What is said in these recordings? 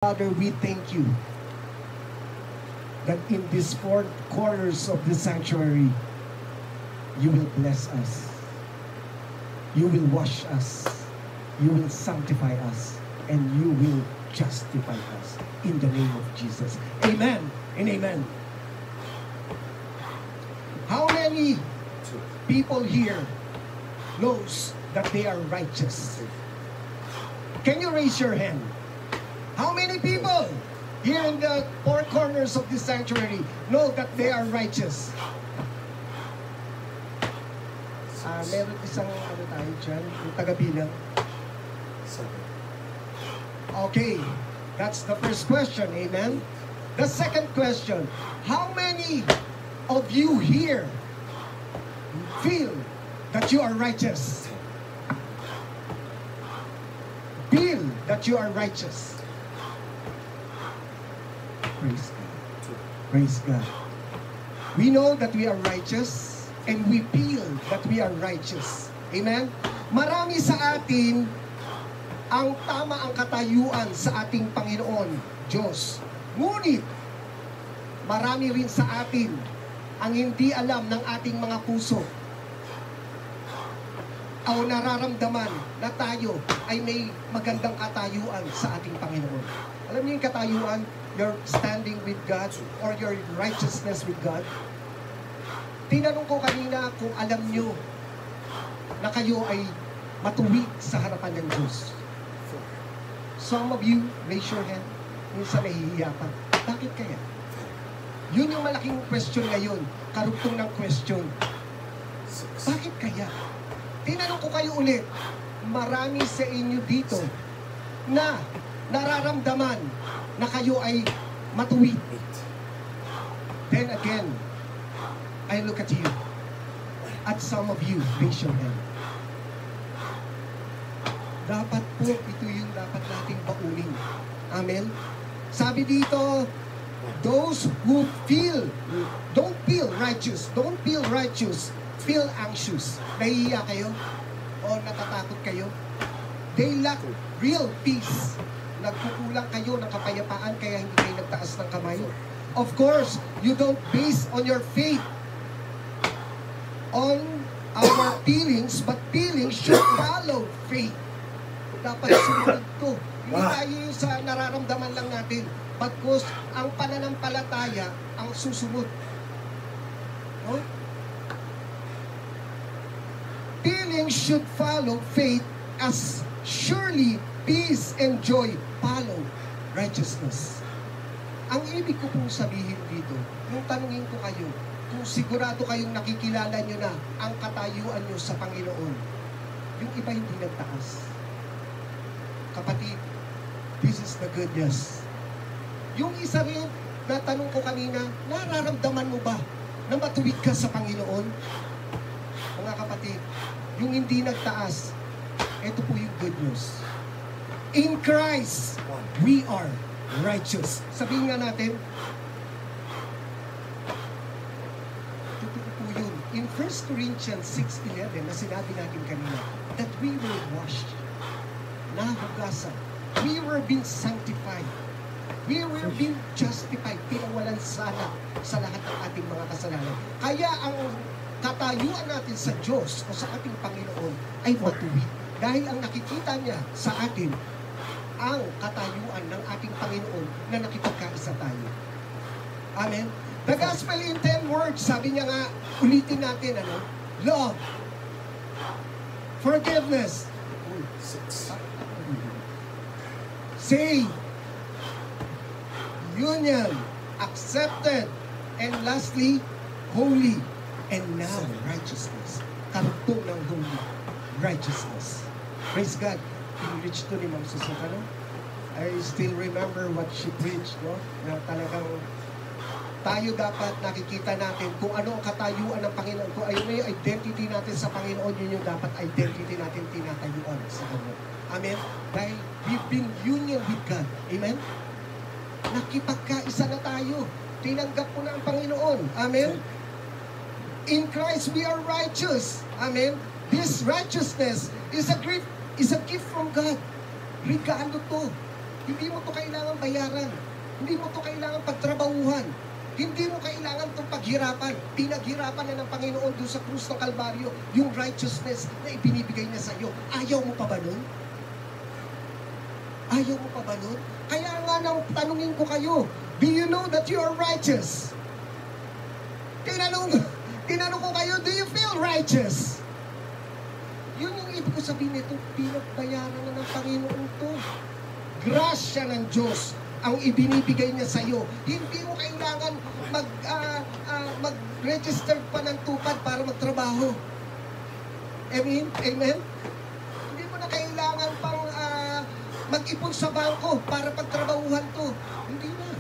Father, we thank you that in these four corners of the sanctuary, you will bless us. You will wash us. You will sanctify us. And you will justify us in the name of Jesus. Amen and amen. How many people here knows that they are righteous? Can you raise your hand? How many people here in the four corners of this sanctuary know that they are righteous? Meron isang tayo dyan, yung taga-bilang. Okay, that's the first question, amen? The second question, how many of you here feel that you are righteous? Feel that you are righteous. Praise God. Praise God. We know that we are righteous and we feel that we are righteous. Amen? Marami sa atin ang tama ang katayuan sa ating Panginoon, Diyos. Ngunit, marami rin sa atin ang hindi alam ng ating mga puso o nararamdaman na tayo ay may magandang katayuan sa ating Panginoon. Alam niyo yung katayuan? Your standing with God or your righteousness with God. Tinanong ko kanina kung alam nyo na kayo ay matuwid sa harapan ng Diyos. Some of you, raise your hand. Minsan nahihiya pa. Bakit kaya? Yun yung malaking question ngayon. Karugtong ng question. Bakit kaya? Tinanong ko kayo ulit. Marami sa inyo dito na nararamdaman na kayo ay matuwid. Then again, I look at you. At some of you, raise your hand. Dapat po, ito yung dapat nating baunin. Amen? Sabi dito, those who don't feel righteous, feel anxious. Nahihiya kayo? O natatakot kayo? They lack real peace. Nagkukulang kayo ng kapayapaan kaya hindi kayo nagtaas ng kamay. Of course, you don't base on your faith on our feelings, but feelings should follow faith. Dapat sumunod to. Hindi tayo yung sa nararamdaman lang natin. Bagkus, ang pananampalataya ang susunod. No? Feelings should follow faith as surely peace and joy follow righteousness. Ang ibig ko pong sabihin dito, yung tanungin ko kayo, kung sigurado kayong nakikilala nyo na ang katayuan nyo sa Panginoon, yung iba hindi nagtaas. Kapatid, this is the good news. Yung isa rin, na tanong ko kanina, nararamdaman mo ba na matuwid ka sa Panginoon? Mga kapatid, yung hindi nagtaas, ito po yung good news. In Christ, we are righteous. Sabihin nga natin, totoo po yun. In 1 Corinthians 6:11, na sinabi natin kanina, that we were washed, nahugasan, we were being sanctified, we were being justified, pinawalan sana sa lahat ng ating mga kasalanan. Kaya ang katayuan natin sa Diyos o sa ating Panginoon ay matuwid. Dahil ang nakikita niya sa atin, ang katayuan ng ating Panginoon na nakipagkaisa tayo. Amen? The gospel in 10 words, sabi niya nga, ulitin natin, love, forgiveness, save, union, accepted, and lastly, holy, and now righteousness. Karugtong ng holy, righteousness. Praise God. Preach to ni Ma'am Susan, I still remember what she preached, no? Na talagang tayo dapat nakikita natin kung ano ang katayuan ng Panginoon. Kung ayun na yung identity natin sa Panginoon, yun yung dapat identity natin tinatayuan sa Kanya. Amen? Dahil we've been union with God. Amen? Nakipagkaisa na tayo. Tinanggap ko na ang Panginoon. Amen? In Christ, we are righteous. Amen? This righteousness is a gift from God. Regalo to. Hindi mo to kailangan bayaran. Hindi mo to kailangan pagtrabahuhan. Hindi mo kailangan itong paghirapan. Pinaghirapan na ng Panginoon doon sa krus ng Kalbaryo, yung righteousness na ibinibigay niya sa iyo. Ayaw mo pa ba nun? Ayaw mo pa ba nun? Kaya nga nang tanungin ko kayo, do you know that you are righteous? Tinanong ko kayo, do you feel righteous? Yun yung ibig ko sabihin nito, pinagbayaran na ng Panginoon to. Grasya ng Diyos ang ibinibigay niya sa iyo. Hindi mo kailangan mag-register pa ng tupad para magtrabaho. Amen? Amen? Hindi mo na kailangan pang mag-ipon sa bangko para pagtrabahuhan to. Hindi na.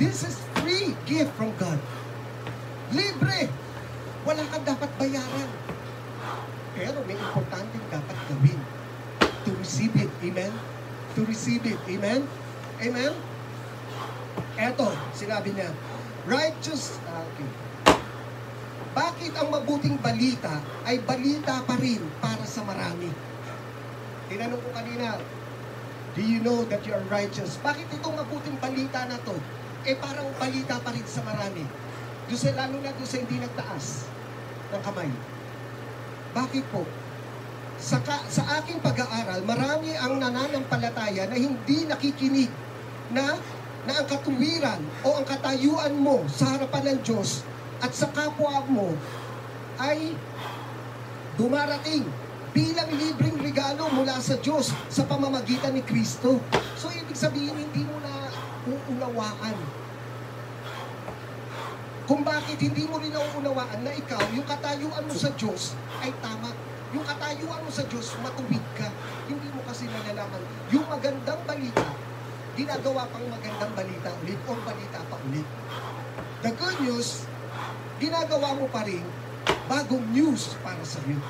This is free gift from God. Libre. Wala kang dapat bayaran. Pero may importante dapat gawin. To receive it. Amen? To receive it. Amen? Amen? Eto, sinabi niya, righteous, okay. Bakit ang mabuting balita ay balita pa rin para sa marami? Tinanong ko kanina, do you know that you are righteous? Bakit itong mabuting balita na to, parang balita pa rin sa marami? Lalo na doon sa hindi nagtaas ng kamay. Bakit po? Sa aking pag-aaral, marami ang nananampalataya na hindi nakikinig na ang katuwiran o ang katayuan mo sa harapan ng Diyos at sa kapwa mo ay dumarating bilang libreng regalo mula sa Diyos sa pamamagitan ni Kristo. So, ibig sabihin, hindi mo na uunawaan. Kung bakit hindi mo rin nauunawaan na ikaw, yung katayuan mo sa Diyos ay tama. Yung katayuan mo sa Diyos, matuwid ka. Hindi mo kasi nalalaman. Yung magandang balita, ginagawa pang magandang balita ulit o balita pa ulit. The good news, ginagawa mo pa rin bagong news para sa iyo.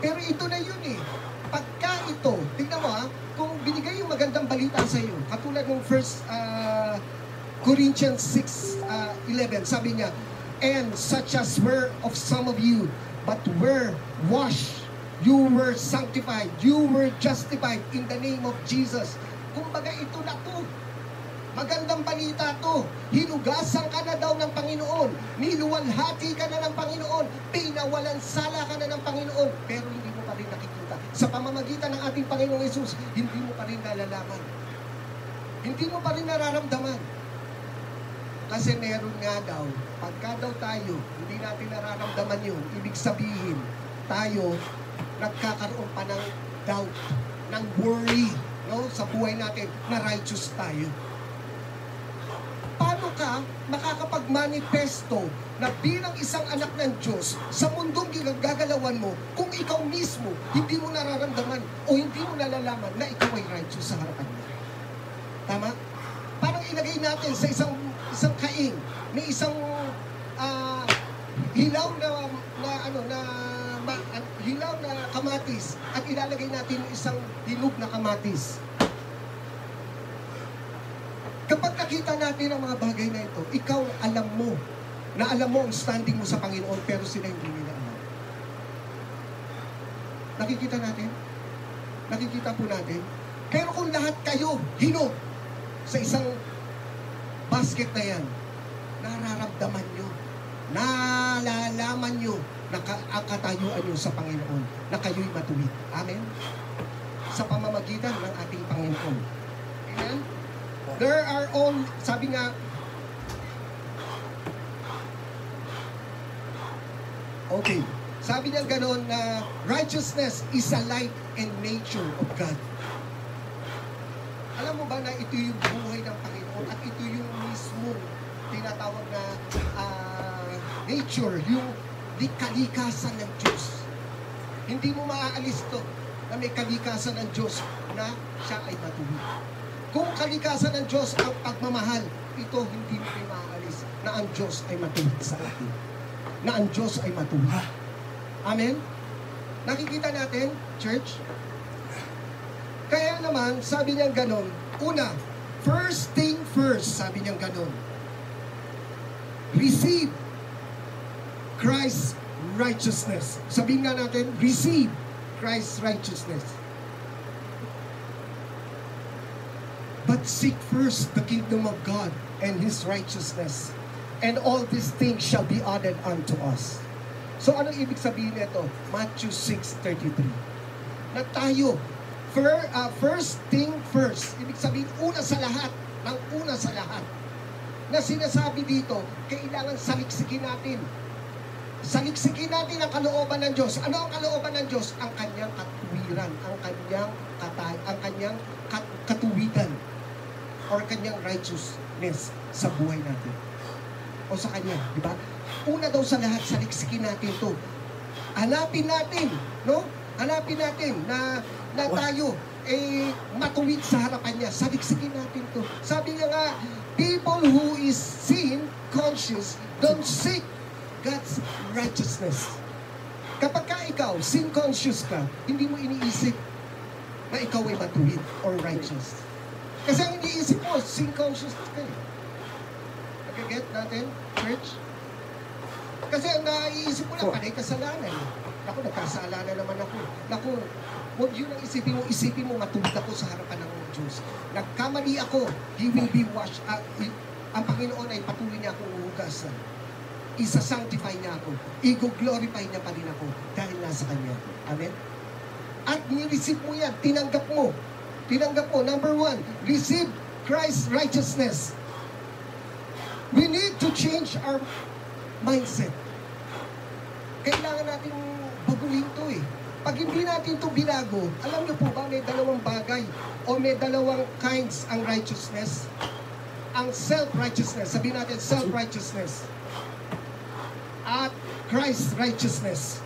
Pero ito na yun eh. Pagka ito, tignan mo kung binigay yung magandang balita sa iyo, katulad ng 1 Corinthians 6:11, sabi niya, and such as were of some of you, but were washed, you were sanctified, you were justified in the name of Jesus. Kumbaga ito na to. Magandang balita to. Hinugasan ka na daw ng Panginoon. Niluwalhati ka na ng Panginoon. Pinawalan sala ka na ng Panginoon. Pero hindi mo pa rin nakikita. Sa pamamagitan ng ating Panginoong Yesus, hindi mo pa rin nalalaman. Hindi mo pa rin nararamdaman. Kasi meron nga daw, pagka daw tayo, hindi natin nararamdaman yun, ibig sabihin, tayo nagkakaroon pa ng doubt, ng worry, no, sa buhay natin na righteous tayo. Paano ka makakapag-manifesto na bilang isang anak ng Diyos sa mundong gagalawan mo kung ikaw mismo hindi mo nararamdaman o hindi mo nalalaman na ikaw ay righteous sa harapan niya? Tama? Parang ilagay natin sa isang kaing, may isang hilaw na kamatis at ilalagay natin isang hinog na kamatis. Kapag nakita natin ang mga bagay na ito, ikaw alam mo ang standing mo sa Panginoon, pero sila hindi nila alam. Nakikita natin? Nakikita po natin? Pero kung lahat kayo hinog sa isang basket na yan, nararamdaman nyo, nalalaman nyo na ang katayuan nyo sa Panginoon, na kayo'y matuwid. Amen? Sa pamamagitan ng ating Panginoon. Amen? There are all, sabi nga, okay, sabi niya gano'n na righteousness is a life and nature of God. Alam mo ba na ito yung buhay ng Panginoon at ito yung mismo tinatawag na nature, yung kalikasan ng Diyos. Hindi mo maaalis to na may kalikasan ng Diyos na siya ay matuwid. Kung kalikasan ng Diyos ang pagmamahal, ito hindi mo maaalis na ang Diyos ay matuwid sa atin. Na ang Diyos ay matuwid. Amen? Nakikita natin, church? Kaya naman, sabi niya ganon, una, first thing first, sabi niya ganon, receive Christ's righteousness. Sabihin nga natin, receive Christ's righteousness. But seek first the kingdom of God and His righteousness, and all these things shall be added unto us. So anong ibig sabihin nito? Matthew 6:33. Na tayo, first thing first, ibig sabihin una sa lahat, ng una sa lahat. Na sinasabi dito, kailangan saliksikin natin. Saliksikin natin ang kalooban ng Diyos. Ano ang kalooban ng Diyos? Ang kanyang katuwiran, ang kanyang katuwigan, or kanyang righteousness sa buhay natin. O sa kanya, di ba? Una daw sa lahat, saliksikin natin ito. Hanapin natin, no? Hanapin natin na tayo matuwid sa harapan niya. Saliksikin natin ito. Sabi niya nga, people who is sin conscious don't seek God's righteousness. Kapag ka ikaw, sin conscious ka, hindi mo iniisip na ikaw ay matuwid or righteous. Kasi ang iniisip mo, sin conscious ka eh. Nag-get natin, church? Kasi ang naiisip mo lang, panay kasalanan. Naku, nagkasalanan naman ako. Naku, huwag yun ang isipin mo, matuwid ako sa harapan ng Diyos. Nagkamali ako, He will be washed. Ang Panginoon ay patuloy niya akong uhugasan. Isa-sanctify niya ako. I-glorify niya pa rin ako dahil nasa Kanya. Amen? At ni-receive mo yan, tinanggap mo. Tinanggap mo. Number 1, receive Christ's righteousness. We need to change our mindset. Kailangan natin baguhin to eh. Pag hindi natin to binago, alam niyo po ba may dalawang bagay o may dalawang kinds ang righteousness? Ang self-righteousness. Sabihin natin self-righteousness. At Christ's righteousness.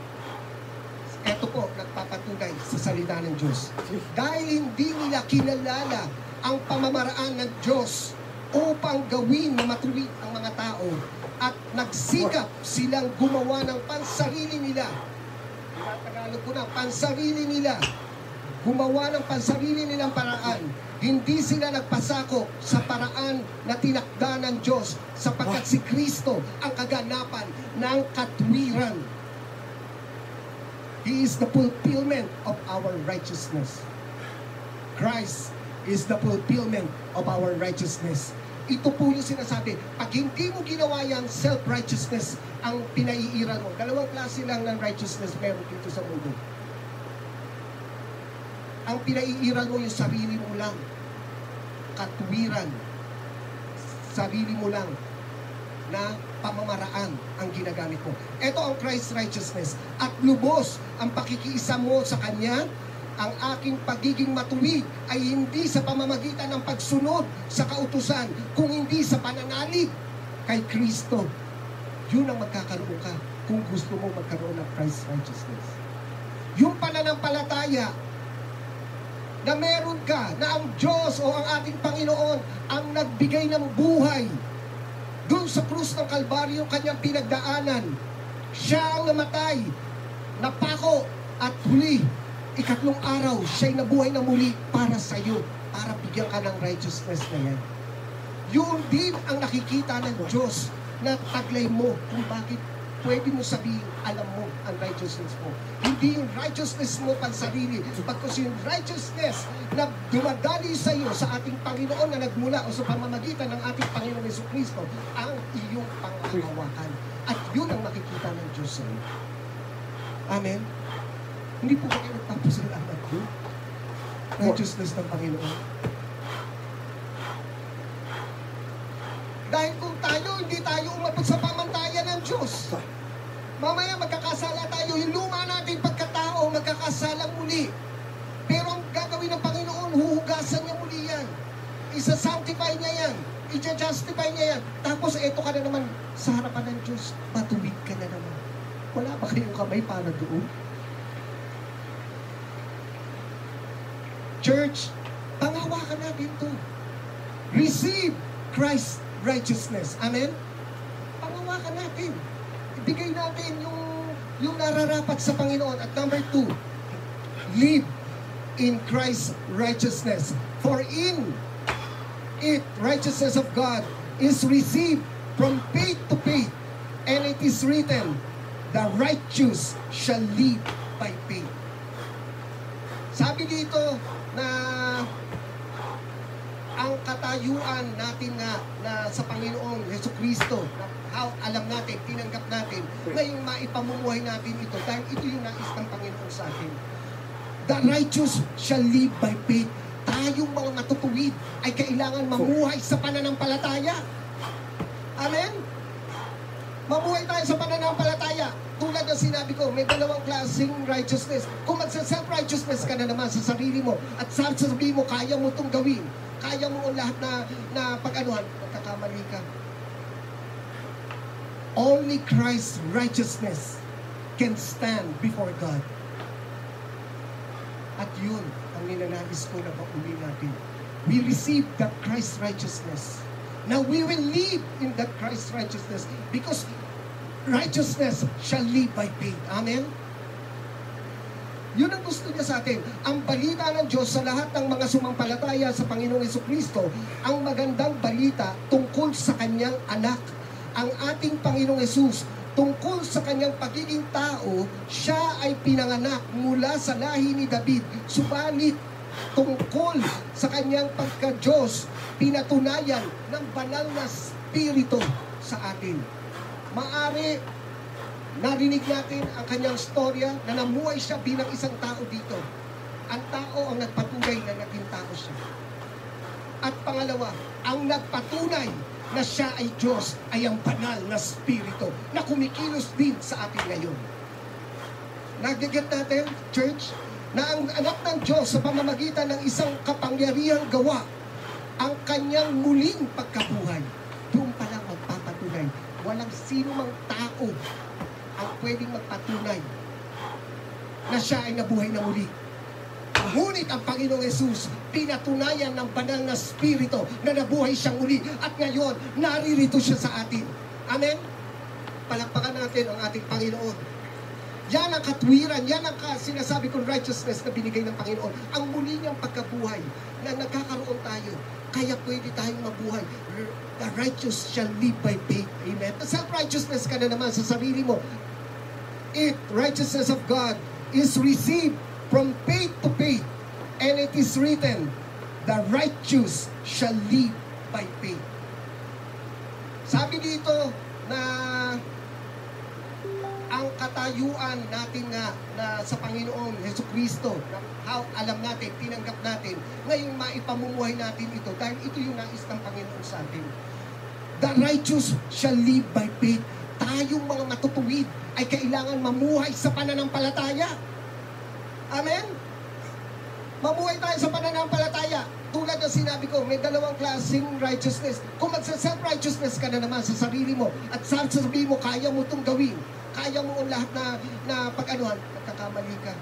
Ito po, nagpapatunay sa salita ng Diyos. Dahil hindi nila kinalala ang pamamaraan ng Diyos upang gawin na matuwid ang mga tao at nagsikap silang gumawa ng pansarili nila. Tagalog ko na, pansarili nila. Gumawa ng pansarili nilang paraan. Hindi sila nagpasakop sa paraan na tinakda ng Diyos sapagkat si Kristo ang kaganapan ng katwiran. He is the fulfillment of our righteousness. Christ is the fulfillment of our righteousness. Ito po yung sinasabi. Pag hindi mo ginawa yan, self-righteousness ang pinaiiran mo. Dalawang klase lang ng righteousness meron dito sa mundo. Ang pinaiiran mo yung sarili mo lang. Katwiran. Sarili mo lang na pamamaraan ang ginagamit mo. Ito ang Christ's righteousness. At lubos ang pakikiisa mo sa Kanya. Ang aking pagiging matuwid ay hindi sa pamamagitan ng pagsunod sa kautusan, kung hindi sa pananalig kay Kristo. Yun ang magkakaroon ka kung gusto mo magkaroon ng Christ's righteousness. Yung pananampalataya na meron ka, na ang Diyos o ang ating Panginoon ang nagbigay ng buhay doon sa krus ng Kalbaryo, kanyang pinagdaanan. Siya ang namatay, napako, at huli, ikatlong araw, siya'y nabuhay na muli para sa iyo, para bigyan ka ng righteousness na yan. Yun din ang nakikita ng Diyos na taglay mo kung bakit pwede mo sabihin, alam mo ang righteousness mo. Hindi yung righteousness mo pansarili, pagkos yung righteousness na dumadali sa iyo sa ating Panginoon na nagmula o sa pamamagitan ng ating Panginoon Jesucristo ang iyong panghahawakan. At yun ang makikita ng Diyos sa iyo. Amen? Hindi po kayo nagpapasalamat doon. Righteousness ng Panginoon. Dahil kung tayo, hindi tayo umabot sa pamantayan ng Diyos. Mamaya magkakasala tayo. Yung luma natin pagkatao, magkakasalang muli. Pero ang gagawin ng Panginoon, huhugasan niya muli yan. Isa-sanctify niya yan. I-justify niya yan. Tapos eto ka na naman sa harapan ng Diyos. Matuwid ka na naman. Wala ba kayong kamay para doon? Church, pangawakan natin to. Receive Christ's righteousness. Amen? Pangawakan natin. Ibigay natin yung nararapat sa Panginoon. At number 2, live in Christ's righteousness. For in it, righteousness of God is received from faith to faith. And it is written, the righteous shall live by faith. Sabi dito na ang katayuan natin na sa Panginoong Jesucristo, na alam natin, tinanggap natin, ngayong maipamumuhay natin ito dahil ito yung nais ng Panginoon sa atin. The righteous shall live by faith. Tayong mga matutuwid ay kailangan mamuhay sa pananampalataya. Amen? Mamuhay tayo sa pananampalataya. Tulad ng sinabi ko, may dalawang klaseng righteousness. Kung magsa-self-righteousness ka na naman sa sarili mo at sasabihin mo, kaya mo itong gawin, kaya mo lahat na pag-anuhan, magkakamali ka. Only Christ's righteousness can stand before God. At yun ang ninanais ko na pauli natin. We receive that Christ's righteousness. Now we will live in that Christ's righteousness because righteousness shall live by faith. Amen? Yun ang gusto niya sa atin. Ang balita ng Diyos sa lahat ng mga sumampalataya sa Panginoong Jesucristo, ang magandang balita tungkol sa kanyang anak, ang ating Panginoong Jesus, tungkol sa kanyang pagiging tao. Siya ay pinanganak mula sa lahi ni David, subalit tungkol sa kanyang pagka-Diyos, pinatunayan ng banal na Espiritu sa atin. Maari narinig natin ang kanyang storya na namuhay siya bilang isang tao dito. Ang tao ang nagpatunay na naging tao siya. At pangalawa, ang nagpatunay na siya ay Diyos ay ang banal na Espiritu na kumikilos din sa atin ngayon. Nagiget natin, church, na ang anak ng Diyos sa pamamagitan ng isang kapangyarihang gawa, ang kanyang muling pagkabuhay, doon pa lang magpapatunay. Walang sino mang tao ang pwedeng magpatunay na siya ay nabuhay na muli. Ngunit ang Panginoong Jesus, pinatunayan ng banal na Espiritu na nabuhay siyang muli at ngayon, naririto siya sa atin. Amen? Palakpakan natin ang ating Panginoon. Yan ang katwiran, yan ang sinasabi kong righteousness na binigay ng Panginoon. Ang muli niyang pagkabuhay na nagkakaroon tayo, kaya pwede tayong mabuhay. The righteous shall live by faith. Amen? Self-righteousness ka na naman sa sarili mo. Righteousness of God is received from faith to faith. And it is written, the righteous shall live by faith. Sabi dito na ang katayuan natin na sa Panginoong Jesucristo, na alam natin, tinanggap natin, ngayong maipamumuhay natin ito dahil ito yung nais ng Panginoon sa atin. The righteous shall live by faith. Tayong mga matutuwid ay kailangan mamuhay sa pananampalataya. Amen? Mamuhay tayo sa pananampalataya. Tulad ng sinabi ko, may dalawang klaseng righteousness. Kung magsa-self-righteousness ka na naman sa sarili mo at sasabihin mo, kaya mo itong gawin, kaya mo lahat na pag-anuhan, magkakamali ka.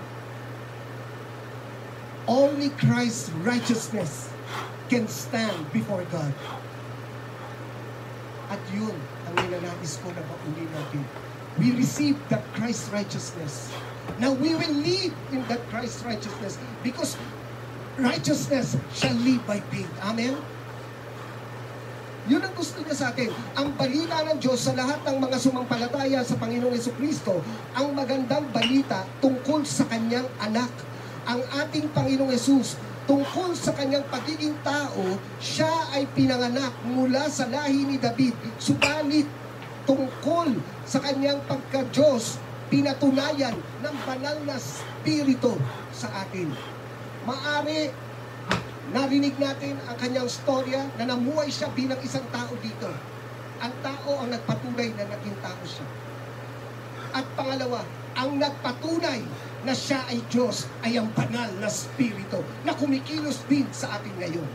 Only Christ's righteousness can stand before God. At yun ang ninanais ko na pauli natin. We receive that Christ's righteousness. Now we will live in that Christ's righteousness because righteousness shall live by faith. Amen? Yun ang gusto niya sa atin. Ang balita ng Diyos sa lahat ng mga sumampalataya sa Panginoong Jesucristo, ang magandang balita tungkol sa kanyang anak, ang ating Panginoong Jesus, tungkol sa kanyang pagiging tao. Siya ay pinanganak mula sa lahi ni David, subalit tungkol sa kanyang pagka-Diyos, pinatunayan ng banal na Espiritu sa atin. Maari narinig natin ang kanyang storya na namuhay siya bilang isang tao dito. Ang tao ang nagpatunay na naging tao siya. At pangalawa, ang nagpatunay na siya ay Diyos ay ang banal na Espiritu na kumikilos din sa atin ngayon.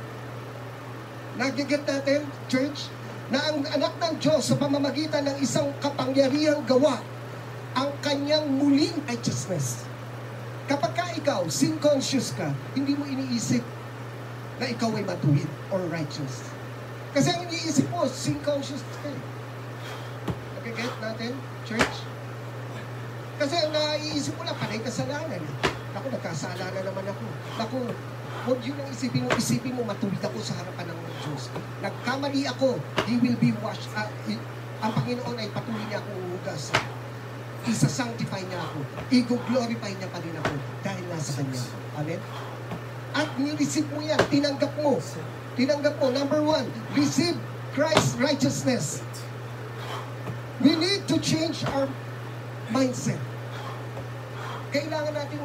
Nagiget natin, church, na ang anak ng Diyos sa pamamagitan ng isang kapangyarihang gawa, ang kanyang muling righteousness. Kapag ka ikaw, sin conscious ka, hindi mo iniisip na ikaw ay matuwid or righteous. Kasi ang iniisip mo, sin conscious ka. Nag-get natin, church? Kasi ang naiisip mo lang, panay kasalanan. Ako, nagkasala na naman ako. Ako, huwag yun ang isipin mo, matuwid ako sa harapan ng Diyos. Nagkamali ako, He will be washed. Ang Panginoon ay patuloy niya akong uhugas. Isa-sanctify niya ako. I-glorify niya pa rin ako dahil nasa Kanya. Amen? At nireceive mo yan, tinanggap mo. Tinanggap mo. Number 1, receive Christ's righteousness. We need to change our mindset. Kailangan natin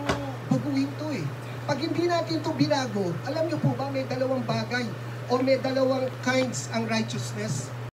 baguhin to eh. Pag hindi natin to binago, alam niyo po ba may dalawang bagay o may dalawang kinds ang righteousness?